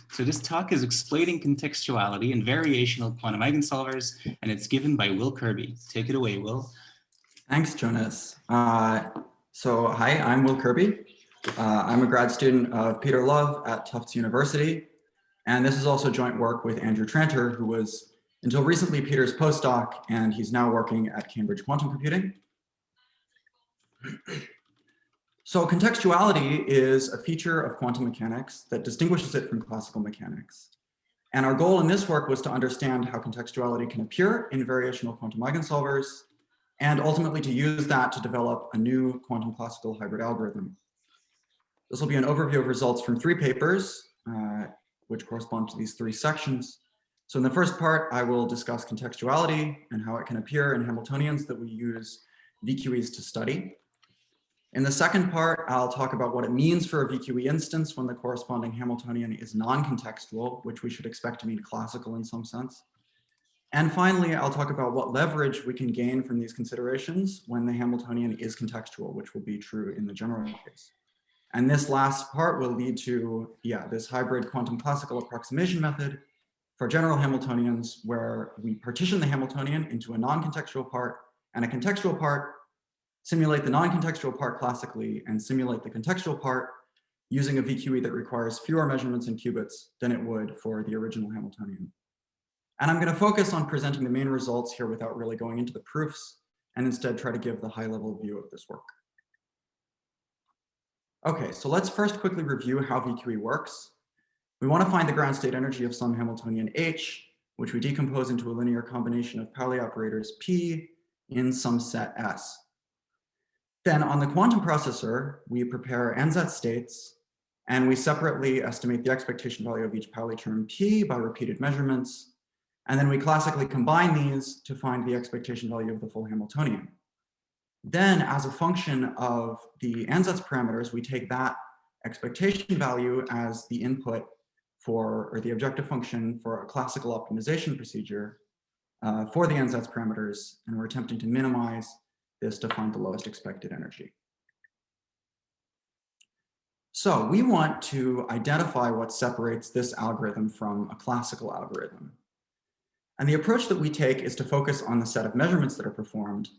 So this talk is explaining contextuality and variational quantum eigensolvers, and it's given by Will Kirby. Take it away, Will. Thanks, Jonas. Hi, I'm Will Kirby. I'm a grad student of Peter Love at Tufts University, and this is also joint work with Andrew Tranter, who was until recently Peter's postdoc, and he's now working at Cambridge Quantum Computing. So contextuality is a feature of quantum mechanics that distinguishes it from classical mechanics. And our goal in this work was to understand how contextuality can appear in variational quantum eigensolvers, and ultimately to use that to develop a new quantum classical hybrid algorithm. This will be an overview of results from 3 papers, which correspond to these 3 sections. So in the first part, I will discuss contextuality and how it can appear in Hamiltonians that we use VQEs to study. In the second part, I'll talk about what it means for a VQE instance when the corresponding Hamiltonian is non-contextual, which we should expect to mean classical in some sense. And finally, I'll talk about what leverage we can gain from these considerations when the Hamiltonian is contextual, which will be true in the general case. And this last part will lead to, this hybrid quantum classical approximation method for general Hamiltonians, where we partition the Hamiltonian into a non-contextual part and a contextual part, simulate the non-contextual part classically, and simulate the contextual part using a VQE that requires fewer measurements in qubits than it would for the original Hamiltonian. And I'm going to focus on presenting the main results here without really going into the proofs, and instead try to give the high-level view of this work. Okay, so let's first quickly review how VQE works. We want to find the ground state energy of some Hamiltonian H, which we decompose into a linear combination of Pauli operators P in some set S. Then on the quantum processor, we prepare Anzacs states, and we separately estimate the expectation value of each Pauli term P by repeated measurements. And then we classically combine these to find the expectation value of the full Hamiltonian. Then, as a function of the Anzacs parameters, we take that expectation value as the input for, or the objective function for a classical optimization procedure for the Anzacs parameters, and we're attempting to minimize this to find the lowest expected energy. So we want to identify what separates this algorithm from a classical algorithm. And the approach that we take is to focus on the set of measurements that are performed.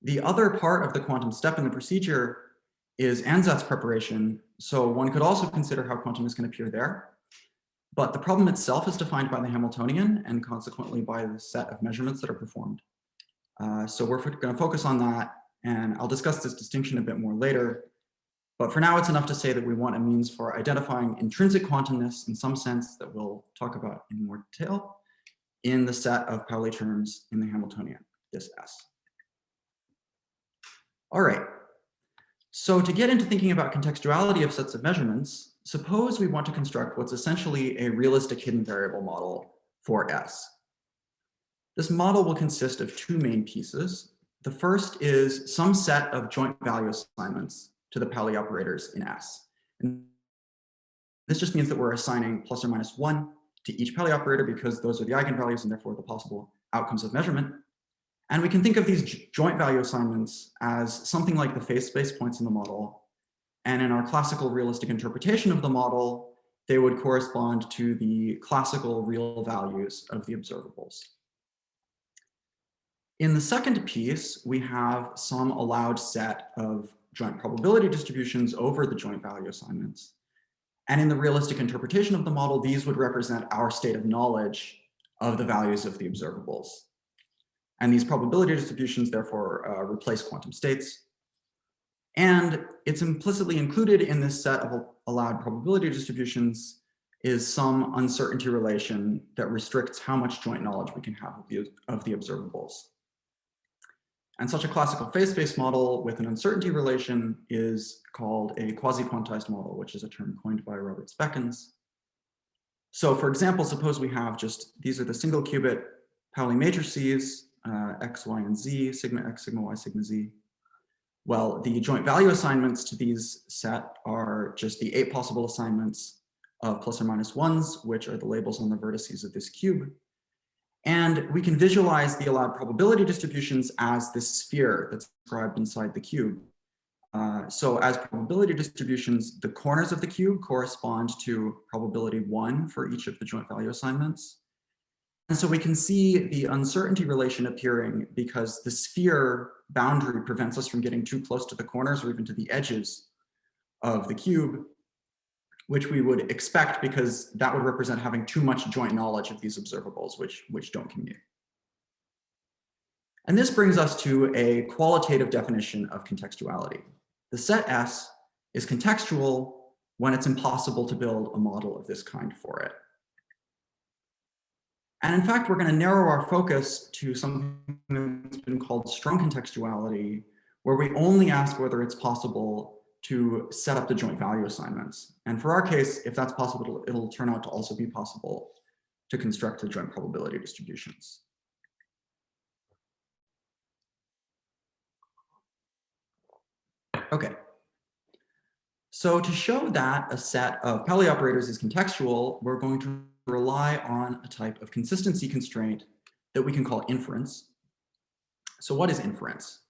The other part of the quantum step in the procedure is Anzacs preparation. So one could also consider how quantum is going to appear there. But the problem itself is defined by the Hamiltonian and consequently by the set of measurements that are performed. So we're going to focus on that, and I'll discuss this distinction a bit more later. But for now, it's enough to say that we want a means for identifying intrinsic quantumness in some sense that we'll talk about in more detail in the set of Pauli terms in the Hamiltonian, this S. All right, so to get into thinking about contextuality of sets of measurements, suppose we want to construct what's essentially a realistic hidden variable model for S. This model will consist of 2 main pieces. The first is some set of joint value assignments to the Pauli operators in S. And this just means that we're assigning plus or minus 1 to each Pauli operator because those are the eigenvalues and therefore the possible outcomes of measurement. And we can think of these joint value assignments as something like the phase space points in the model. And in our classical realistic interpretation of the model, they would correspond to the classical real values of the observables. In the second piece, we have some allowed set of joint probability distributions over the joint value assignments. And in the realistic interpretation of the model, these would represent our state of knowledge of the values of the observables. And these probability distributions, therefore, replace quantum states. And it's implicitly included in this set of allowed probability distributions is some uncertainty relation that restricts how much joint knowledge we can have of the observables. And such a classical phase space model with an uncertainty relation is called a quasi-quantized model, which is a term coined by Robert Speckens. So for example, suppose we have these are the single qubit Pauli matrices, x, y, and z, sigma x, sigma y, sigma z. Well, the joint value assignments to these set are just the 8 possible assignments of plus or minus 1s, which are the labels on the vertices of this cube. And we can visualize the allowed probability distributions as this sphere that's described inside the cube. So as probability distributions, the corners of the cube correspond to probability 1 for each of the joint value assignments. And so we can see the uncertainty relation appearing because the sphere boundary prevents us from getting too close to the corners or even to the edges of the cube, which we would expect because that would represent having too much joint knowledge of these observables, which don't commute. And this brings us to a qualitative definition of contextuality. The set S is contextual when it's impossible to build a model of this kind for it. And in fact, we're going to narrow our focus to something that's been called strong contextuality, where we only ask whether it's possible to set up the joint value assignments. And for our case, if that's possible, it'll turn out to also be possible to construct the joint probability distributions. Okay. So to show that a set of Pauli operators is contextual, we're going to rely on a type of consistency constraint that we can call inference. So what is inference?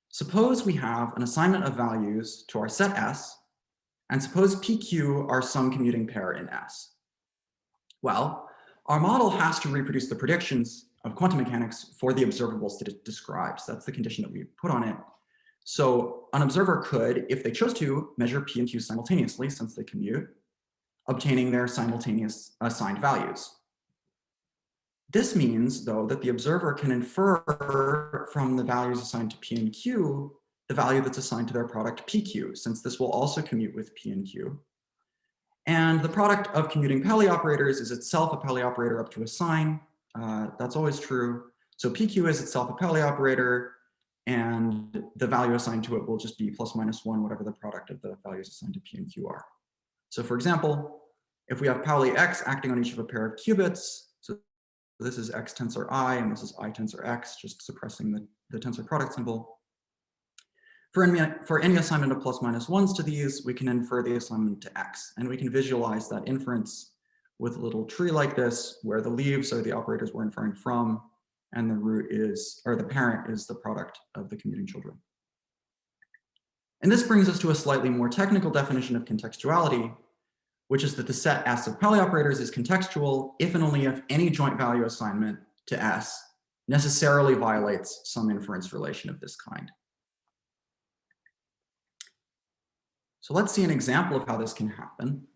Suppose we have an assignment of values to our set S, and suppose PQ are some commuting pair in S. Well, our model has to reproduce the predictions of quantum mechanics for the observables that it describes. That's the condition that we put on it. So an observer could, if they chose to, measure P and Q simultaneously, since they commute, obtaining their simultaneous assigned values. This means, though, that the observer can infer from the values assigned to P and Q the value that's assigned to their product PQ, since this will also commute with P and Q. And the product of commuting Pauli operators is itself a Pauli operator up to a sign. That's always true. So PQ is itself a Pauli operator, and the value assigned to it will just be plus minus 1, whatever the product of the values assigned to P and Q are. So for example, if we have Pauli X acting on each of a pair of qubits, so this is X tensor I, and this is I tensor X, just suppressing the tensor product symbol. For any assignment of plus minus 1s to these, we can infer the assignment to X, and we can visualize that inference with a little tree like this, where the leaves are the operators we're inferring from, and the root is, or the parent is the product of the commuting children. And this brings us to a slightly more technical definition of contextuality, which is that the set S of Pauli operators is contextual if and only if any joint value assignment to S necessarily violates some inference relation of this kind. So let's see an example of how this can happen.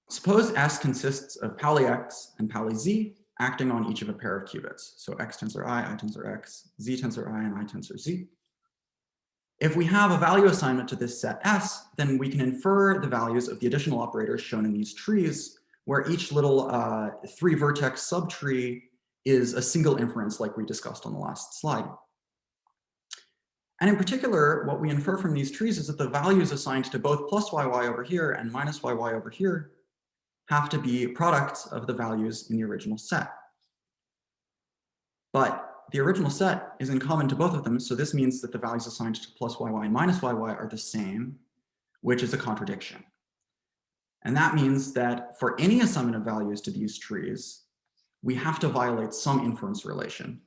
Suppose S consists of Pauli X and Pauli Z acting on each of a pair of qubits. So X tensor I tensor X, Z tensor I, and I tensor Z. If we have a value assignment to this set S, then we can infer the values of the additional operators shown in these trees, where each little 3-vertex subtree is a single inference like we discussed on the last slide. And in particular, what we infer from these trees is that the values assigned to both plus YY over here and minus YY over here have to be products of the values in the original set. But the original set is in common to both of them, so this means that the values assigned to plus YY and minus YY are the same, which is a contradiction. And that means that for any assignment of values to these trees, we have to violate some inference relation,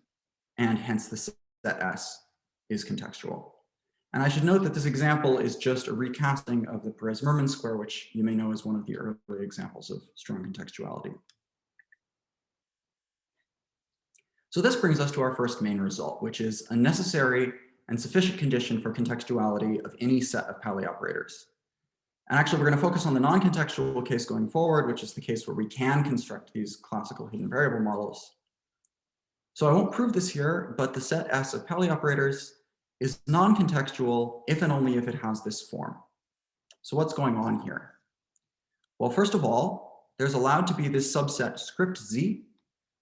and hence the set S is contextual. And I should note that this example is just a recasting of the Perez-Merman square, which you may know is one of the early examples of strong contextuality. So this brings us to our first main result, which is a necessary and sufficient condition for contextuality of any set of Pauli operators. And actually, we're going to focus on the non-contextual case going forward, which is the case where we can construct these classical hidden variable models. So I won't prove this here, but the set S of Pauli operators is non-contextual if and only if it has this form. So what's going on here? Well, first of all, there's allowed to be this subset script Z,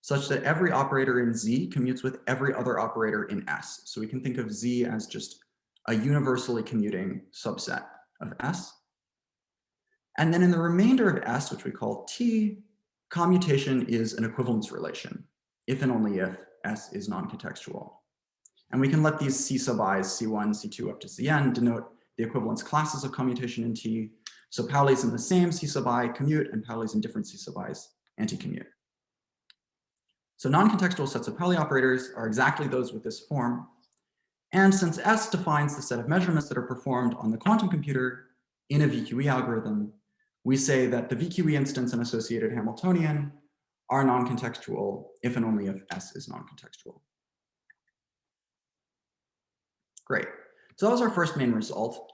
such that every operator in Z commutes with every other operator in S. So we can think of Z as just a universally commuting subset of S. And then in the remainder of S, which we call T, commutation is an equivalence relation, if and only if S is non-contextual. And we can let these C sub i's, C1, C2 up to Cn, denote the equivalence classes of commutation in T. So Pauli's in the same C sub I commute, and Pauli's in different C sub i's anti-commute. So non-contextual sets of Pauli operators are exactly those with this form. And since S defines the set of measurements that are performed on the quantum computer in a VQE algorithm, we say that the VQE instance and associated Hamiltonian are non-contextual if and only if S is non-contextual. Great. So that was our first main result.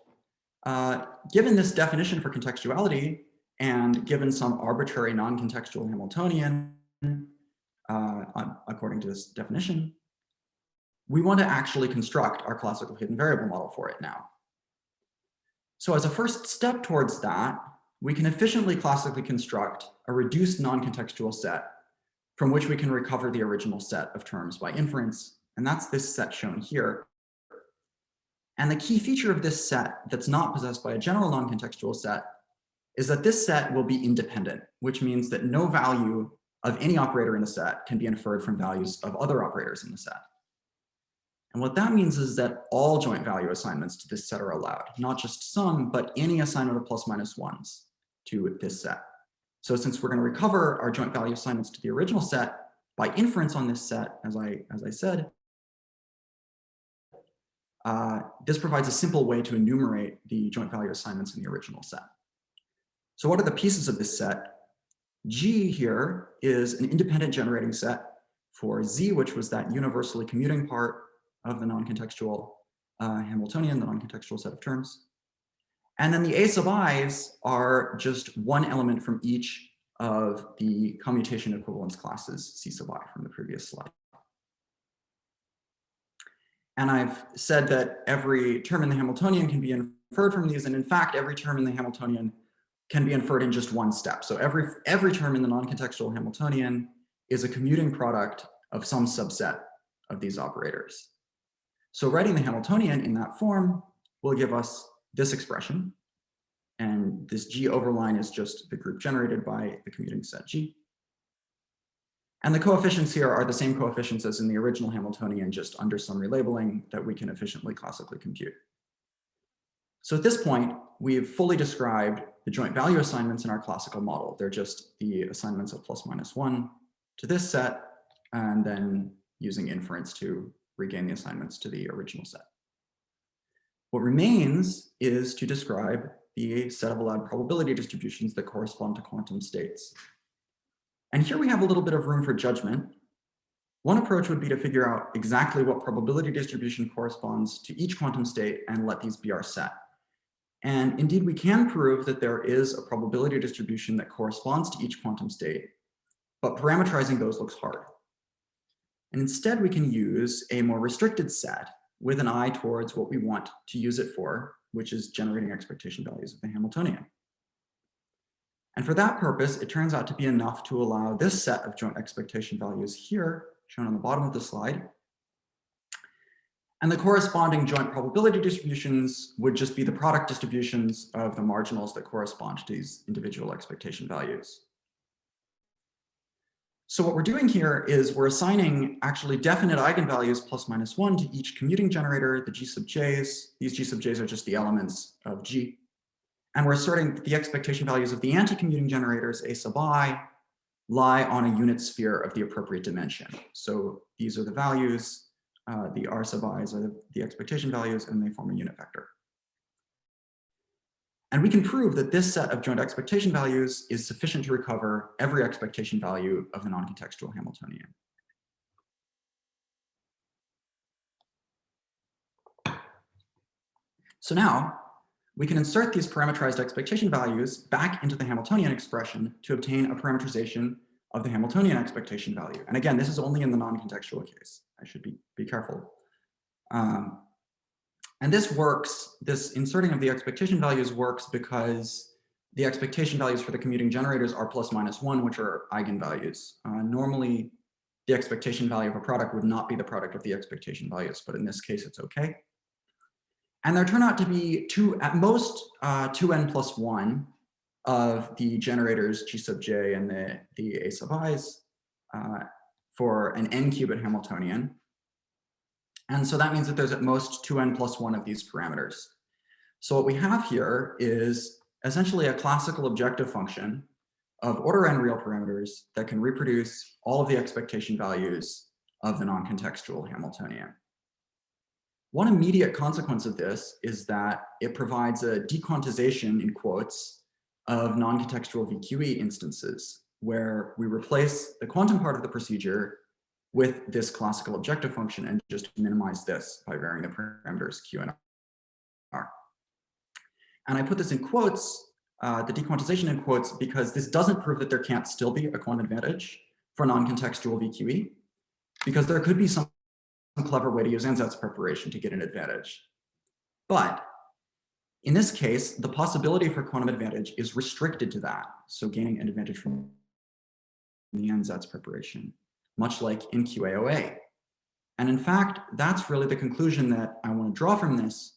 Given this definition for contextuality, and given some arbitrary non-contextual Hamiltonian, according to this definition, we want to actually construct our classical hidden variable model for it now. So as a first step towards that, we can efficiently classically construct a reduced non-contextual set from which we can recover the original set of terms by inference, and that's this set shown here. And the key feature of this set that's not possessed by a general non-contextual set is that this set will be independent, which means that no value of any operator in the set can be inferred from values of other operators in the set. And what that means is that all joint value assignments to this set are allowed, not just some, but any assignment of plus minus ones to this set. So since we're going to recover our joint value assignments to the original set by inference on this set, as I said, this provides a simple way to enumerate the joint value assignments in the original set. So what are the pieces of this set? G here is an independent generating set for Z, which was that universally commuting part of the non-contextual Hamiltonian, the non-contextual set of terms. And then the A sub i's are just one element from each of the commutation equivalence classes C sub I from the previous slide. And I've said that every term in the Hamiltonian can be inferred from these, and in fact, every term in the Hamiltonian can be inferred in just one step. So every term in the non-contextual Hamiltonian is a commuting product of some subset of these operators. So writing the Hamiltonian in that form will give us this expression. And this G overline is just the group generated by the commuting set G. And the coefficients here are the same coefficients as in the original Hamiltonian, just under some relabeling that we can efficiently classically compute. So at this point, we've fully described the joint value assignments in our classical model. They're just the assignments of plus minus one to this set, and then using inference to regain the assignments to the original set. What remains is to describe the set of allowed probability distributions that correspond to quantum states. And here we have a little bit of room for judgment. One approach would be to figure out exactly what probability distribution corresponds to each quantum state and let these be our set. And indeed, we can prove that there is a probability distribution that corresponds to each quantum state, but parameterizing those looks hard. And instead, we can use a more restricted set with an eye towards what we want to use it for, which is generating expectation values of the Hamiltonian. And for that purpose, it turns out to be enough to allow this set of joint expectation values here, shown on the bottom of the slide. And the corresponding joint probability distributions would just be the product distributions of the marginals that correspond to these individual expectation values. So what we're doing here is we're assigning actually definite eigenvalues plus minus one to each commuting generator, the G sub j's. These G sub j's are just the elements of G. And we're asserting that the expectation values of the anti-commuting generators, A sub I, lie on a unit sphere of the appropriate dimension. So these are the values, the R sub i's are the expectation values, and they form a unit vector. And we can prove that this set of joint expectation values is sufficient to recover every expectation value of the non-contextual Hamiltonian. So now we can insert these parameterized expectation values back into the Hamiltonian expression to obtain a parameterization of the Hamiltonian expectation value. And again, this is only in the non-contextual case. I should be careful. And this works, this inserting of the expectation values works because the expectation values for the commuting generators are plus minus one, which are eigenvalues. Normally, the expectation value of a product would not be the product of the expectation values, but in this case, it's okay. And there turn out to be at most 2n plus one of the generators G sub j and the A sub i's for an n qubit Hamiltonian. And so that means that there's at most 2n plus one of these parameters. So what we have here is essentially a classical objective function of order n real parameters that can reproduce all of the expectation values of the non-contextual Hamiltonian. One immediate consequence of this is that it provides a dequantization, in quotes, of non-contextual VQE instances, where we replace the quantum part of the procedure with this classical objective function and just minimize this by varying the parameters Q and R. And I put this in quotes, the dequantization in quotes, because this doesn't prove that there can't still be a quantum advantage for non-contextual VQE, because there could be some clever way to use Anzacs preparation to get an advantage. But in this case, the possibility for quantum advantage is restricted to that. So gaining an advantage from the Anzacs preparation, much like in QAOA. And in fact, that's really the conclusion that I want to draw from this,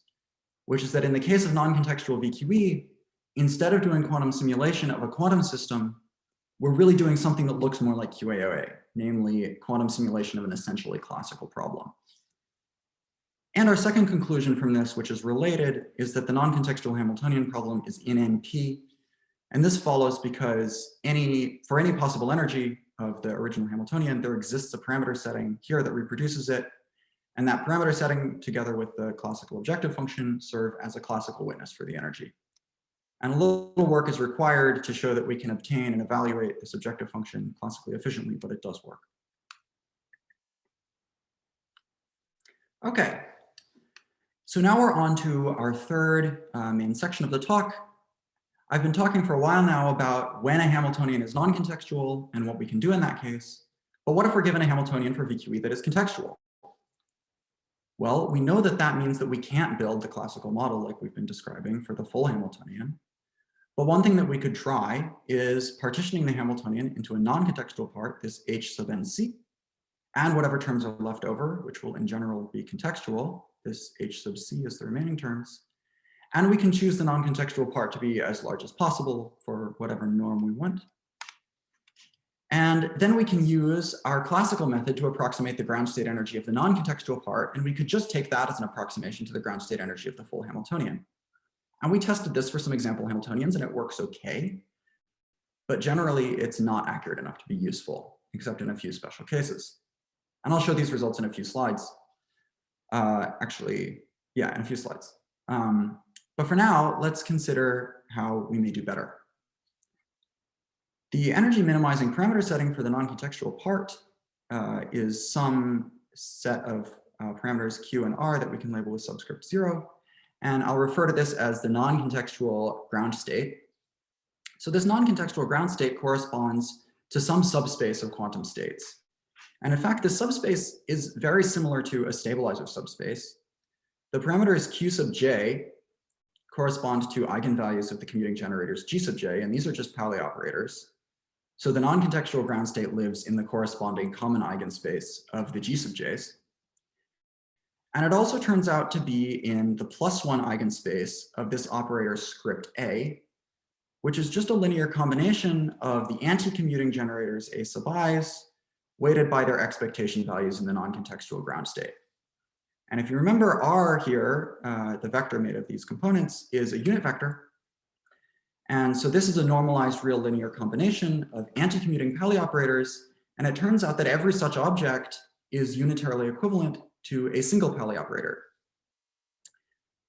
which is that in the case of non-contextual VQE, instead of doing quantum simulation of a quantum system, we're really doing something that looks more like QAOA, namely quantum simulation of an essentially classical problem. And our second conclusion from this, which is related, is that the non-contextual Hamiltonian problem is in NP. And this follows because for any possible energy of the original Hamiltonian, there exists a parameter setting here that reproduces it. And that parameter setting, together with the classical objective function, serve as a classical witness for the energy. And a little work is required to show that we can obtain and evaluate this objective function classically efficiently, but it does work. Okay, so now we're on to our third main section of the talk. I've been talking for a while now about when a Hamiltonian is non-contextual and what we can do in that case. But what if we're given a Hamiltonian for VQE that is contextual? Well, we know that that means that we can't build the classical model like we've been describing for the full Hamiltonian. But one thing that we could try is partitioning the Hamiltonian into a non-contextual part, this H sub nc, and whatever terms are left over, which will in general be contextual, this H sub c is the remaining terms. And we can choose the non-contextual part to be as large as possible for whatever norm we want. And then we can use our classical method to approximate the ground state energy of the non-contextual part, and we could just take that as an approximation to the ground state energy of the full Hamiltonian. And we tested this for some example Hamiltonians, and it works okay. But generally, it's not accurate enough to be useful, except in a few special cases. And I'll show these results in a few slides. Actually, yeah, in a few slides. But for now, let's consider how we may do better. The energy minimizing parameter setting for the non-contextual part is some set of parameters Q and R that we can label with subscript 0. And I'll refer to this as the non-contextual ground state. So this non-contextual ground state corresponds to some subspace of quantum states. And in fact, this subspace is very similar to a stabilizer subspace. The parameters Q sub j correspond to eigenvalues of the commuting generators G sub j, and these are just Pauli operators. So the non-contextual ground state lives in the corresponding common eigenspace of the G sub j's. And it also turns out to be in the +1 eigenspace of this operator script A, which is just a linear combination of the anti-commuting generators A sub i's weighted by their expectation values in the non-contextual ground state. And if you remember R here, the vector made of these components is a unit vector. And so this is a normalized real linear combination of anti-commuting Pauli operators. And it turns out that every such object is unitarily equivalent to a single Pauli operator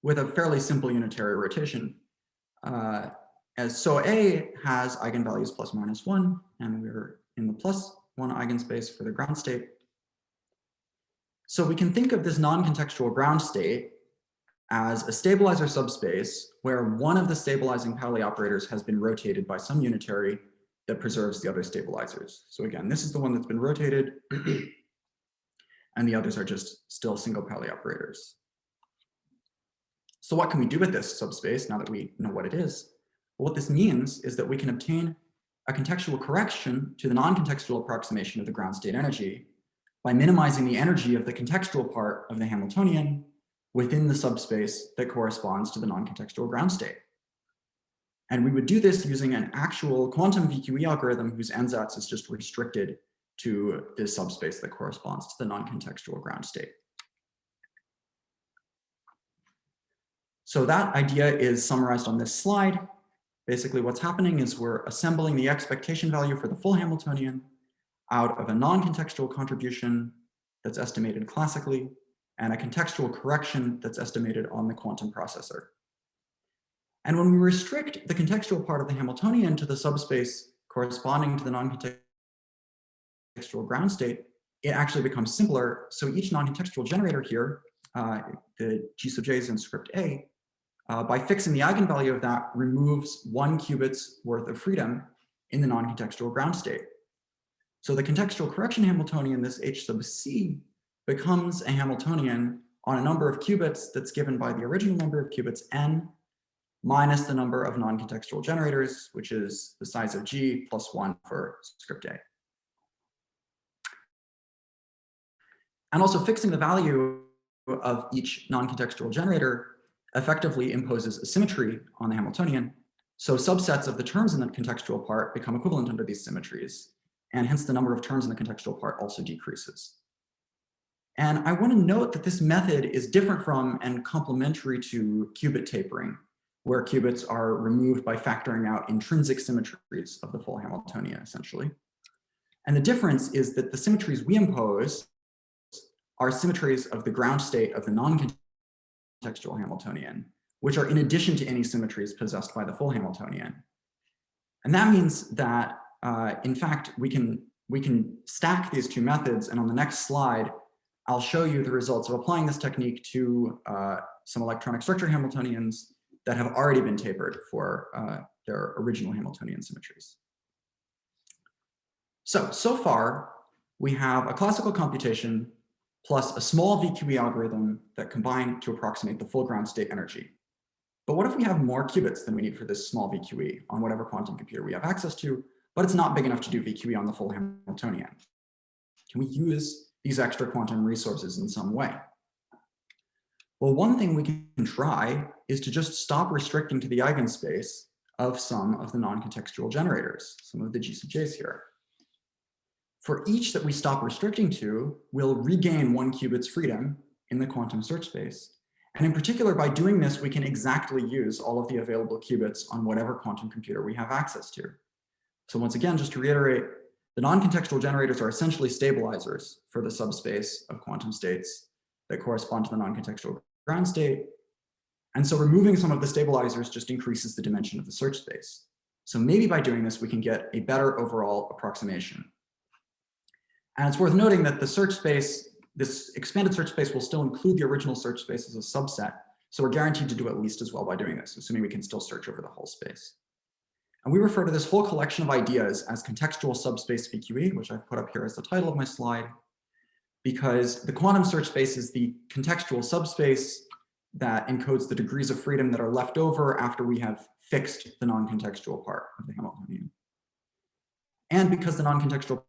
with a fairly simple unitary rotation. So A has eigenvalues ±1, and we're in the +1 eigenspace for the ground state. So we can think of this non-contextual ground state as a stabilizer subspace where one of the stabilizing Pauli operators has been rotated by some unitary that preserves the other stabilizers. So again, this is the one that's been rotated, and the others are just still single Pauli operators. So what can we do with this subspace now that we know what it is? Well, what this means is that we can obtain a contextual correction to the non-contextual approximation of the ground state energy by minimizing the energy of the contextual part of the Hamiltonian within the subspace that corresponds to the non-contextual ground state. And we would do this using an actual quantum VQE algorithm whose ansatz is just restricted to this subspace that corresponds to the non-contextual ground state. So that idea is summarized on this slide. Basically, what's happening is we're assembling the expectation value for the full Hamiltonian out of a non-contextual contribution that's estimated classically, and a contextual correction that's estimated on the quantum processor. And when we restrict the contextual part of the Hamiltonian to the subspace corresponding to the non-contextual ground state, it actually becomes simpler. So each non-contextual generator here, the G sub j is in script A, by fixing the eigenvalue of that, removes 1 qubit's worth of freedom in the non-contextual ground state. So the contextual correction Hamiltonian, this H sub c, becomes a Hamiltonian on a number of qubits that's given by the original number of qubits n minus the number of non-contextual generators, which is the size of G plus 1 for script A. And also fixing the value of each non-contextual generator effectively imposes a symmetry on the Hamiltonian. So subsets of the terms in the contextual part become equivalent under these symmetries, and hence the number of terms in the contextual part also decreases. And I want to note that this method is different from and complementary to qubit tapering, where qubits are removed by factoring out intrinsic symmetries of the full Hamiltonian, essentially. And the difference is that the symmetries we impose are symmetries of the ground state of the non-contextual Hamiltonian, which are in addition to any symmetries possessed by the full Hamiltonian. And that means that, in fact, we can stack these two methods, and on the next slide, I'll show you the results of applying this technique to some electronic structure Hamiltonians that have already been tapered for their original Hamiltonian symmetries. So far, we have a classical computation plus a small VQE algorithm that combine to approximate the full ground state energy. But what if we have more qubits than we need for this small VQE on whatever quantum computer we have access to, but it's not big enough to do VQE on the full Hamiltonian? Can we use these extra quantum resources in some way? Well, one thing we can try is to just stop restricting to the eigenspace of some of the non-contextual generators, some of the G sub j's here. For each that we stop restricting to, we'll regain 1 qubit's freedom in the quantum search space. And in particular, by doing this, we can exactly use all of the available qubits on whatever quantum computer we have access to. So once again, just to reiterate, the non-contextual generators are essentially stabilizers for the subspace of quantum states that correspond to the non-contextual ground state. And so removing some of the stabilizers just increases the dimension of the search space. So maybe by doing this, we can get a better overall approximation. And it's worth noting that the search space, this expanded search space, will still include the original search space as a subset. So we're guaranteed to do at least as well by doing this, assuming we can still search over the whole space. And we refer to this whole collection of ideas as contextual subspace VQE, which I've put up here as the title of my slide, because the quantum search space is the contextual subspace that encodes the degrees of freedom that are left over after we have fixed the non-contextual part of the Hamiltonian. And because the non-contextual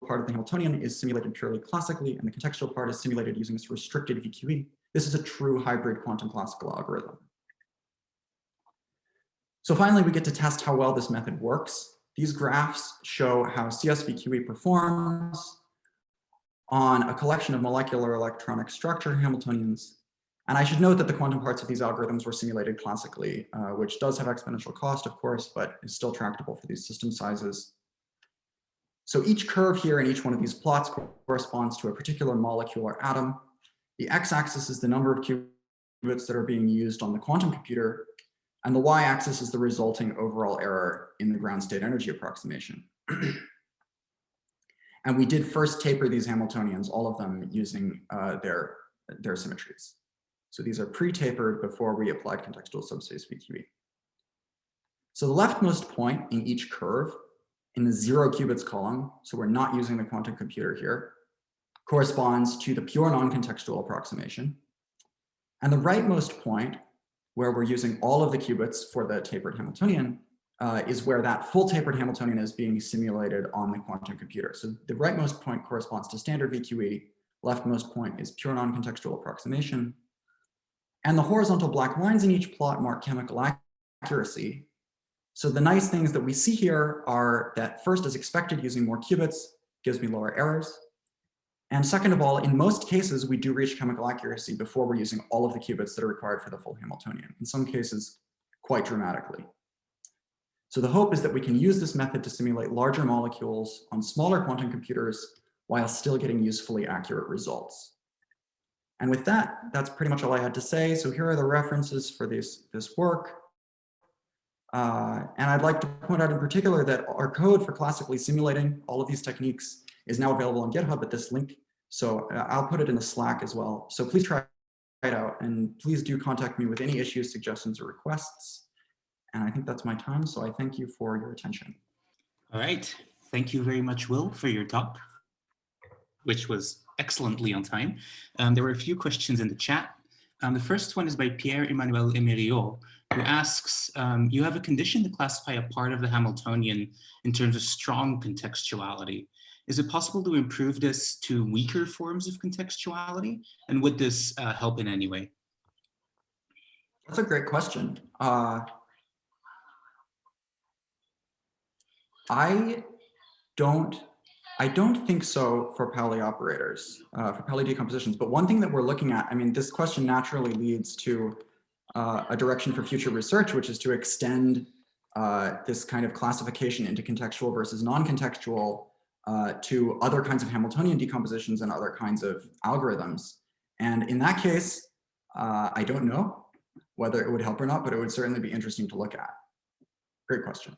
part of the Hamiltonian is simulated purely classically, and the contextual part is simulated using this restricted VQE, this is a true hybrid quantum classical algorithm. So finally, we get to test how well this method works. These graphs show how CS VQE performs on a collection of molecular electronic structure Hamiltonians. And I should note that the quantum parts of these algorithms were simulated classically, which does have exponential cost, of course, but is still tractable for these system sizes. So each curve here in each one of these plots corresponds to a particular molecular atom. The x-axis is the number of qubits that are being used on the quantum computer, and the y-axis is the resulting overall error in the ground state energy approximation. And we did first taper these Hamiltonians, all of them using their symmetries. So these are pre-tapered before we applied contextual subspace VQE. So the leftmost point in each curve in the 0 qubits column, so we're not using the quantum computer here, corresponds to the pure non-contextual approximation. And the rightmost point, where we're using all of the qubits for the tapered Hamiltonian, is where that full tapered Hamiltonian is being simulated on the quantum computer. So the rightmost point corresponds to standard VQE, leftmost point is pure non-contextual approximation. And the horizontal black lines in each plot mark chemical accuracy. So the nice things that we see here are that first, as expected, using more qubits gives me lower errors. And second of all, in most cases, we do reach chemical accuracy before we're using all of the qubits that are required for the full Hamiltonian, in some cases, quite dramatically. So the hope is that we can use this method to simulate larger molecules on smaller quantum computers while still getting usefully accurate results. And with that, that's pretty much all I had to say. So here are the references for this work. And I'd like to point out in particular that our code for classically simulating all of these techniques is now available on GitHub at this link. So I'll put it in the Slack as well. So please try it out, and please do contact me with any issues, suggestions, or requests. And I think that's my time. So I thank you for your attention. All right. Thank you very much, Will, for your talk, which was excellently on time. There were a few questions in the chat. The first one is by Pierre-Emmanuel Emeriot, who asks, you have a condition to classify a part of the Hamiltonian in terms of strong contextuality. Is it possible to improve this to weaker forms of contextuality? And would this help in any way? That's a great question. I don't think so for Pauli operators, for Pauli decompositions. But one thing that we're looking at, I mean, this question naturally leads to a direction for future research, which is to extend this kind of classification into contextual versus non-contextual to other kinds of Hamiltonian decompositions and other kinds of algorithms. And in that case, I don't know whether it would help or not, but it would certainly be interesting to look at. Great question.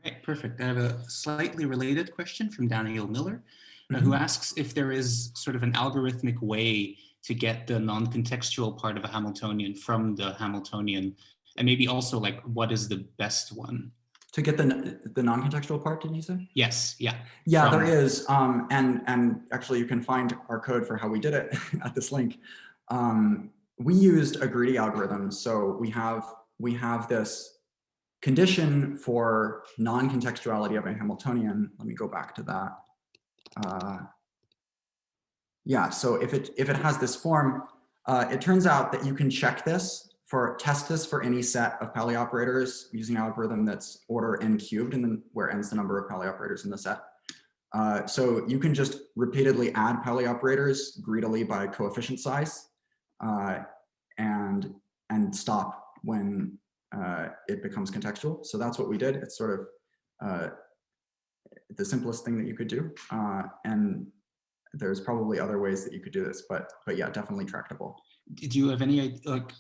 All right, perfect. I have a slightly related question from Daniel Miller, who asks if there is sort of an algorithmic way to get the non-contextual part of a Hamiltonian from the Hamiltonian, and maybe also like what is the best one? To get the non-contextual part, did you say? Yes, yeah. Yeah, there is, and actually you can find our code for how we did it at this link. We used a greedy algorithm, so we have this condition for non-contextuality of a Hamiltonian. Let me go back to that. Yeah, so if it has this form, it turns out that you can check this test this for any set of Pauli operators using an algorithm that's order n cubed, and then where n's the number of Pauli operators in the set. So you can just repeatedly add Pauli operators greedily by coefficient size, and stop when it becomes contextual. So that's what we did. It's sort of the simplest thing that you could do, and there's probably other ways that you could do this, but yeah, definitely tractable. Did you have any like?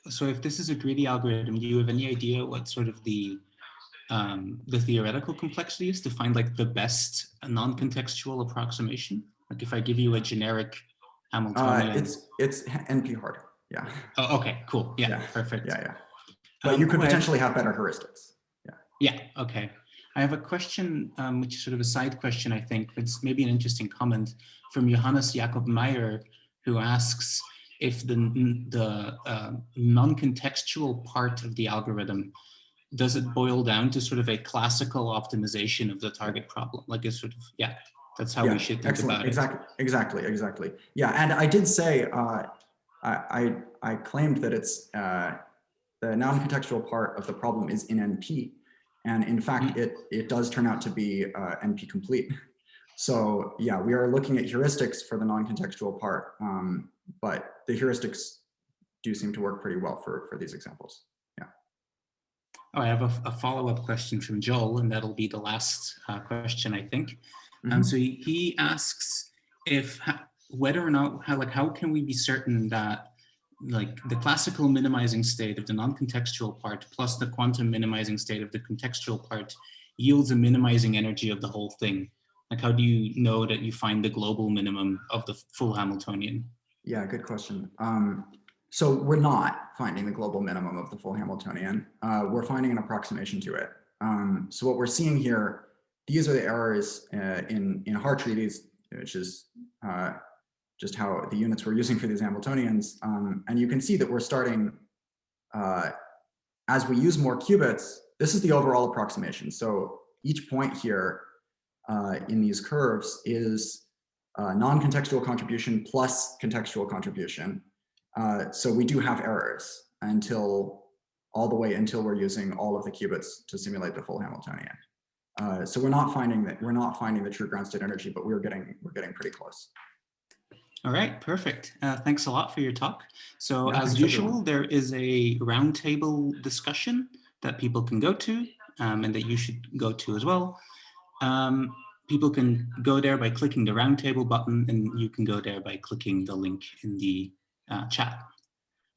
So if this is a greedy algorithm, do you have any idea what sort of the theoretical complexity is to find like the best non-contextual approximation? Like if I give you a generic Hamiltonian. It's NP hard. Yeah. Oh, okay, cool. Yeah, perfect. Yeah. But you could potentially have better heuristics. Yeah. Yeah, okay. I have a question, which is sort of a side question, I think. It's maybe an interesting comment from Johannes Jakob Meyer, who asks if the non-contextual part of the algorithm, does it boil down to sort of a classical optimization of the target problem? Like it's sort of, yeah, that's how we should think about it. Exactly. Yeah, and I did say, I claimed that it's the non-contextual part of the problem is in NP. And in fact, it does turn out to be NP complete. So yeah, we are looking at heuristics for the non-contextual part, but the heuristics do seem to work pretty well for these examples. Yeah. Oh, I have a follow-up question from Joel, and that'll be the last question, I think. So he asks if whether or not, how can we be certain that like the classical minimizing state of the non-contextual part plus the quantum minimizing state of the contextual part yields a minimizing energy of the whole thing? Like, how do you know that you find the global minimum of the full Hamiltonian? Yeah, good question. So we're not finding the global minimum of the full Hamiltonian. We're finding an approximation to it. So what we're seeing here, these are the errors in Hartree, which is just how the units we're using for these Hamiltonians. And you can see that we're starting, as we use more qubits, this is the overall approximation. So each point here in these curves is non-contextual contribution plus contextual contribution. So we do have errors all the way until we're using all of the qubits to simulate the full Hamiltonian. So we're not finding the true ground state energy, but we're getting pretty close. All right, perfect. Thanks a lot for your talk. So as usual, everyone. There is a roundtable discussion that people can go to and that you should go to as well. people can go there by clicking the roundtable button, and you can go there by clicking the link in the chat.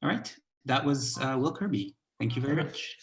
All right, that was Will Kirby. Thank you very much.